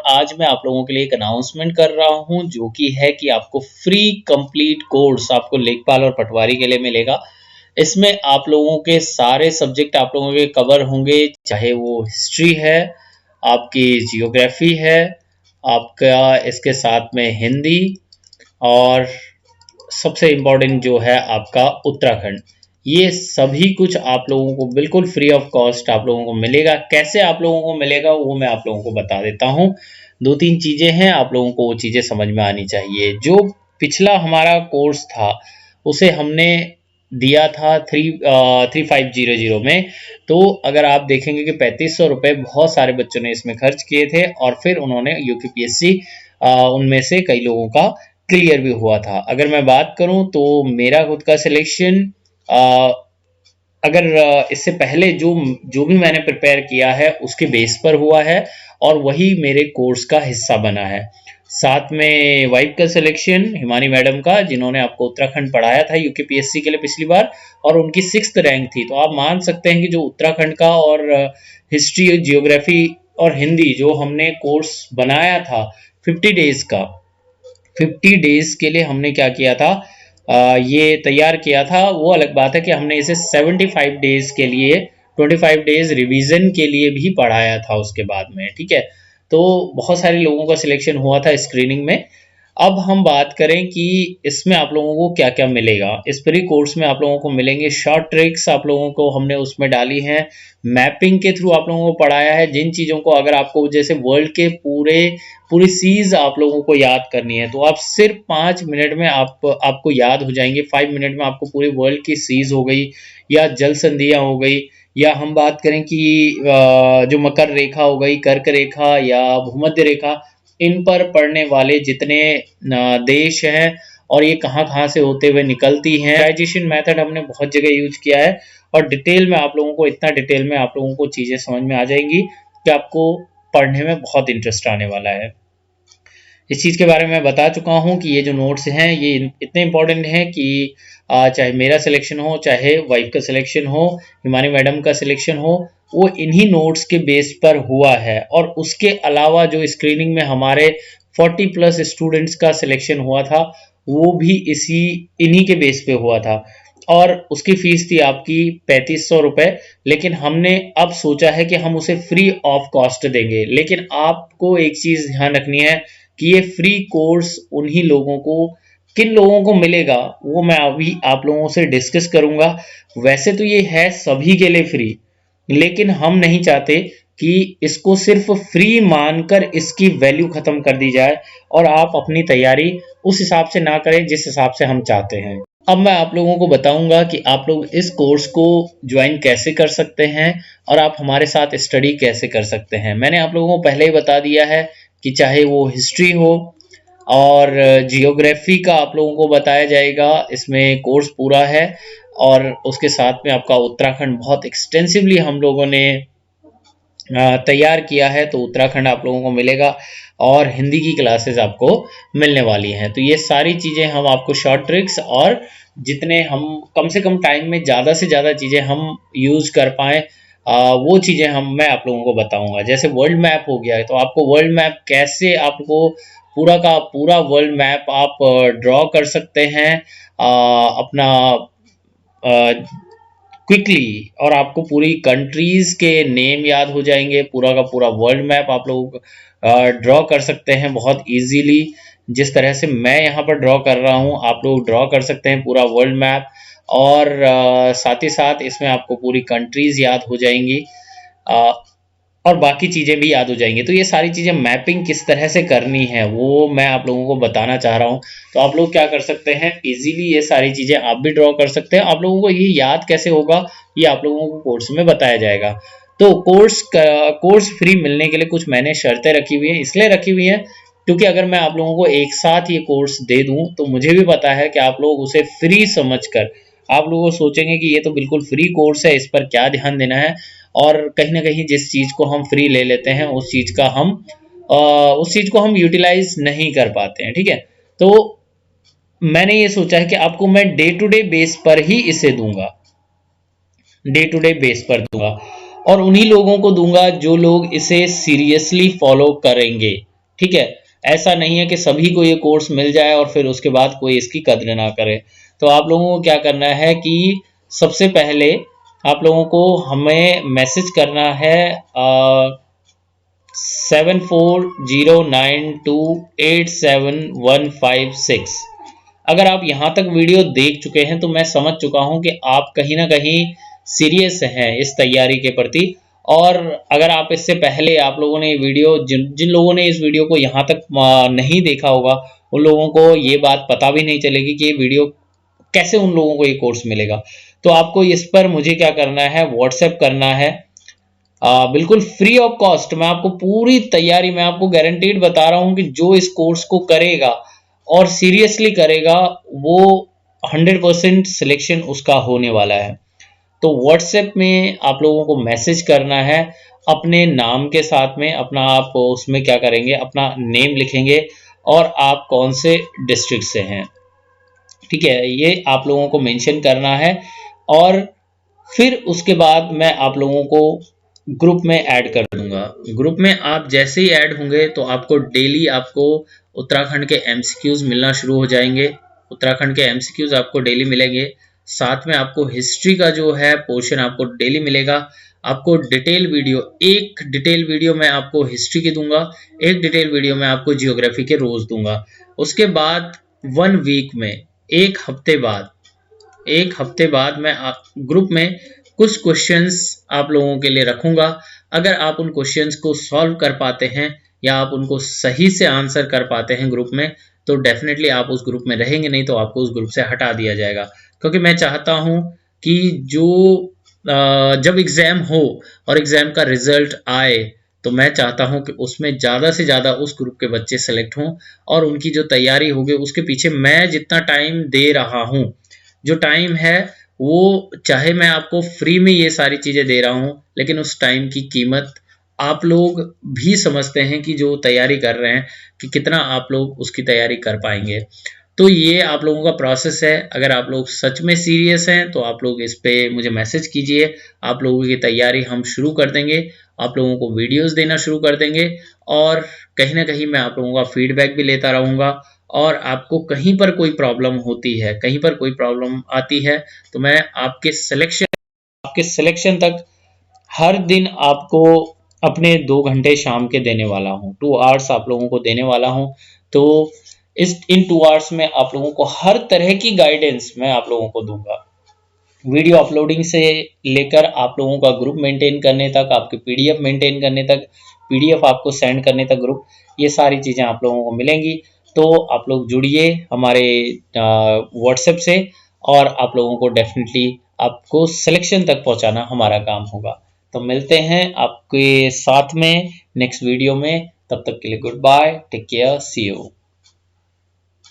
आज मैं आप लोगों के लिए एक अनाउंसमेंट कर रहा हूं जो कि है कि आपको फ्री कंप्लीट कोर्स आपको लेखपाल और पटवारी के लिए मिलेगा। इसमें आप लोगों के सारे सब्जेक्ट आप लोगों के कवर होंगे, चाहे वो हिस्ट्री है, आपकी जियोग्राफी है, आपका इसके साथ में हिंदी और सबसे इम्पोर्टेंट जो है आपका उत्तराखंड। ये सभी कुछ आप लोगों को बिल्कुल फ्री ऑफ कॉस्ट आप लोगों को मिलेगा। कैसे आप लोगों को मिलेगा वो मैं आप लोगों को बता देता हूँ। 2-3 चीजें हैं, आप लोगों को वो चीजें समझ में आनी चाहिए। जो पिछला हमारा कोर्स था उसे हमने दिया था 3500 में। तो अगर आप देखेंगे कि 3500 रुपये बहुत सारे बच्चों ने इसमें खर्च किए थे और फिर उन्होंने यूपीपीएससी उनमें से कई लोगों का क्लियर भी हुआ था। अगर मैं बात करूं तो मेरा खुद का सिलेक्शन अगर इससे पहले जो भी मैंने प्रिपेयर किया है उसके बेस पर हुआ है और वही मेरे कोर्स का हिस्सा बना है। साथ में वाइफ का सिलेक्शन हिमानी मैडम का, जिन्होंने आपको उत्तराखंड पढ़ाया था यूकेपीएससी के लिए पिछली बार, और उनकी 6th रैंक थी। तो आप मान सकते हैं कि जो उत्तराखंड का और हिस्ट्री, जियोग्राफी और हिंदी जो हमने कोर्स बनाया था 50 डेज का, 50 डेज के लिए हमने क्या किया था, ये तैयार किया था। वो अलग बात है कि हमने इसे 75 डेज के लिए 25 डेज रिवीजन के लिए भी पढ़ाया था उसके बाद में, ठीक है। तो बहुत सारे लोगों का सिलेक्शन हुआ था स्क्रीनिंग में। अब हम बात करें कि इसमें आप लोगों को क्या क्या मिलेगा। इस प्री कोर्स में आप लोगों को मिलेंगे शॉर्ट ट्रिक्स, आप लोगों को हमने उसमें डाली हैं। मैपिंग के थ्रू आप लोगों को पढ़ाया है, जिन चीज़ों को अगर आपको जैसे वर्ल्ड के पूरी सीज आप लोगों को याद करनी है तो आप सिर्फ 5 मिनट में आपको याद हो जाएंगे। 5 मिनट में आपको पूरी वर्ल्ड की सीज हो गई या जल संधियाँ हो गई, या हम बात करें कि जो मकर रेखा हो गई, कर्क रेखा या भूमध्य रेखा, इन पर पड़ने वाले जितने देश हैं और ये कहाँ से होते हुए निकलती हैं। डाइजेशन मेथड हमने बहुत जगह यूज किया है और डिटेल में आप लोगों को, इतना डिटेल में आप लोगों को चीज़ें समझ में आ जाएंगी कि आपको पढ़ने में बहुत इंटरेस्ट आने वाला है। इस चीज़ के बारे में मैं बता चुका हूँ कि ये जो नोट्स हैं ये इतने इंपॉर्टेंट हैं कि चाहे मेरा सिलेक्शन हो, चाहे वाइफ का सिलेक्शन हो, हिमानी मैडम का सिलेक्शन हो, वो इन्हीं नोट्स के बेस पर हुआ है। और उसके अलावा जो स्क्रीनिंग में हमारे 40+ स्टूडेंट्स का सिलेक्शन हुआ था वो भी इन्हीं के बेस पे हुआ था और उसकी फीस थी आपकी 3500 रुपये। लेकिन हमने अब सोचा है कि हम उसे फ्री ऑफ कॉस्ट देंगे। लेकिन आपको एक चीज़ ध्यान रखनी है कि ये फ्री कोर्स उन्हीं लोगों को, किन लोगों को मिलेगा वो मैं अभी आप लोगों से डिस्कस करूंगा। वैसे तो ये है सभी के लिए फ्री, लेकिन हम नहीं चाहते कि इसको सिर्फ फ्री मानकर इसकी वैल्यू खत्म कर दी जाए और आप अपनी तैयारी उस हिसाब से ना करें जिस हिसाब से हम चाहते हैं। अब मैं आप लोगों को बताऊंगा कि आप लोग इस कोर्स को ज्वाइन कैसे कर सकते हैं और आप हमारे साथ स्टडी कैसे कर सकते हैं। मैंने आप लोगों को पहले ही बता दिया है कि चाहे वो हिस्ट्री हो और जियोग्राफी का आप लोगों को बताया जाएगा, इसमें कोर्स पूरा है। और उसके साथ में आपका उत्तराखंड बहुत एक्सटेंसिवली हम लोगों ने तैयार किया है, तो उत्तराखंड आप लोगों को मिलेगा और हिंदी की क्लासेस आपको मिलने वाली हैं। तो ये सारी चीज़ें हम आपको शॉर्ट ट्रिक्स और जितने हम कम से कम टाइम में ज़्यादा से ज़्यादा चीज़ें हम यूज़ कर पाएँ वो चीज़ें मैं आप लोगों को बताऊंगा। जैसे वर्ल्ड मैप हो गया है, तो आपको वर्ल्ड मैप कैसे, आपको पूरा का पूरा वर्ल्ड मैप आप ड्रॉ कर सकते हैं अपना क्विकली, और आपको पूरी कंट्रीज के नेम याद हो जाएंगे। पूरा का पूरा वर्ल्ड मैप आप लोग ड्रॉ कर सकते हैं बहुत इजीली। जिस तरह से मैं यहाँ पर ड्रॉ कर रहा हूँ आप लोग ड्रॉ कर सकते हैं पूरा वर्ल्ड मैप। और साथ ही साथ इसमें आपको पूरी कंट्रीज याद हो जाएंगी और बाकी चीज़ें भी याद हो जाएंगी। तो ये सारी चीज़ें मैपिंग किस तरह से करनी है वो मैं आप लोगों को बताना चाह रहा हूँ। तो आप लोग क्या कर सकते हैं, इजीली ये सारी चीज़ें आप भी ड्रॉ कर सकते हैं। आप लोगों को ये याद कैसे होगा ये आप लोगों को कोर्स में बताया जाएगा। तो कोर्स फ्री मिलने के लिए कुछ मैंने शर्तें रखी हुई हैं, इसलिए रखी हुई हैं क्योंकि अगर मैं आप लोगों को एक साथ ये कोर्स दे दूं तो मुझे भी पता है कि आप लोग उसे फ्री समझकर आप लोगों सोचेंगे कि ये तो बिल्कुल फ्री कोर्स है, इस पर क्या ध्यान देना है। और कहीं ना कहीं जिस चीज़ को हम फ्री ले लेते हैं उस चीज़ को हम यूटिलाइज नहीं कर पाते हैं, ठीक है। तो मैंने ये सोचा है कि आपको मैं डे टू डे बेस पर ही इसे दूंगा, डे टू डे बेस पर दूंगा और उन्हीं लोगों को दूंगा जो लोग इसे सीरियसली फॉलो करेंगे। ठीक है, ऐसा नहीं है कि सभी को ये कोर्स मिल जाए और फिर उसके बाद कोई इसकी कद्र ना करे। तो आप लोगों को क्या करना है कि सबसे पहले आप लोगों को हमें मैसेज करना है 7409287156। अगर आप यहाँ तक वीडियो देख चुके हैं तो मैं समझ चुका हूँ कि आप कहीं ना कहीं सीरियस हैं इस तैयारी के प्रति। और अगर आप इससे पहले आप लोगों ने वीडियो जिन लोगों ने इस वीडियो को यहाँ तक नहीं देखा होगा, उन लोगों को ये बात पता भी नहीं चलेगी कि ये वीडियो कैसे उन लोगों को ये कोर्स मिलेगा। तो आपको इस पर मुझे क्या करना है, व्हाट्सएप करना है, बिल्कुल फ्री ऑफ कॉस्ट। मैं आपको पूरी तैयारी, मैं आपको गारंटीड बता रहा हूं कि जो इस कोर्स को करेगा और सीरियसली करेगा वो 100% सिलेक्शन उसका होने वाला है। तो व्हाट्सएप में आप लोगों को मैसेज करना है अपने नाम के साथ में, अपना आप उसमें क्या करेंगे, अपना नेम लिखेंगे और आप कौन से डिस्ट्रिक्ट से हैं, ठीक है, ये आप लोगों को मेंशन करना है। और फिर उसके बाद मैं आप लोगों को ग्रुप में ऐड कर दूंगा। ग्रुप में आप जैसे ही ऐड होंगे तो आपको डेली आपको उत्तराखंड के एमसीक्यूज मिलना शुरू हो जाएंगे। उत्तराखंड के एमसीक्यूज आपको डेली मिलेंगे, साथ में आपको हिस्ट्री का जो है पोर्शन आपको डेली मिलेगा। आपको डिटेल वीडियो, एक डिटेल वीडियो मैं आपको हिस्ट्री की दूंगा, एक डिटेल वीडियो मैं आपको जियोग्राफी के रोज दूंगा। उसके बाद 1 वीक में, एक हफ्ते बाद मैं ग्रुप में कुछ क्वेश्चंस आप लोगों के लिए रखूंगा। अगर आप उन क्वेश्चंस को सॉल्व कर पाते हैं या आप उनको सही से आंसर कर पाते हैं ग्रुप में, तो डेफिनेटली आप उस ग्रुप में रहेंगे, नहीं तो आपको उस ग्रुप से हटा दिया जाएगा। क्योंकि मैं चाहता हूं कि जो जब एग्जाम हो और एग्जाम का रिजल्ट आए तो मैं चाहता हूं कि उसमें ज़्यादा से ज़्यादा उस ग्रुप के बच्चे सेलेक्ट हों और उनकी जो तैयारी होगी उसके पीछे मैं जितना टाइम दे रहा हूं, जो टाइम है वो, चाहे मैं आपको फ्री में ये सारी चीज़ें दे रहा हूं, लेकिन उस टाइम की कीमत आप लोग भी समझते हैं कि जो तैयारी कर रहे हैं कि कितना आप लोग उसकी तैयारी कर पाएंगे। तो ये आप लोगों का प्रोसेस है। अगर आप लोग सच में सीरियस हैं तो आप लोग इस पे मुझे मैसेज कीजिए, आप लोगों की तैयारी हम शुरू कर देंगे, आप लोगों को वीडियोस देना शुरू कर देंगे और कहीं ना कहीं मैं आप लोगों का फीडबैक भी लेता रहूँगा। और आपको कहीं पर कोई प्रॉब्लम होती है, कहीं पर कोई प्रॉब्लम आती है, तो मैं आपके सिलेक्शन तक हर दिन आपको अपने 2 घंटे शाम के देने वाला हूँ, 2 आवर्स आप लोगों को देने वाला हूँ। तो इन 2 आवर्स में आप लोगों को हर तरह की गाइडेंस मैं आप लोगों को दूंगा, वीडियो अपलोडिंग से लेकर आप लोगों का ग्रुप मेंटेन करने तक, आपके पीडीएफ मेंटेन करने तक, पीडीएफ आपको सेंड करने तक ग्रुप, ये सारी चीज़ें आप लोगों को मिलेंगी। तो आप लोग जुड़िए हमारे व्हाट्सएप से और आप लोगों को डेफिनेटली आपको सिलेक्शन तक पहुंचाना हमारा काम होगा। तो मिलते हैं आपके साथ में नेक्स्ट वीडियो में, तब तक के लिए goodbye, take care, see you.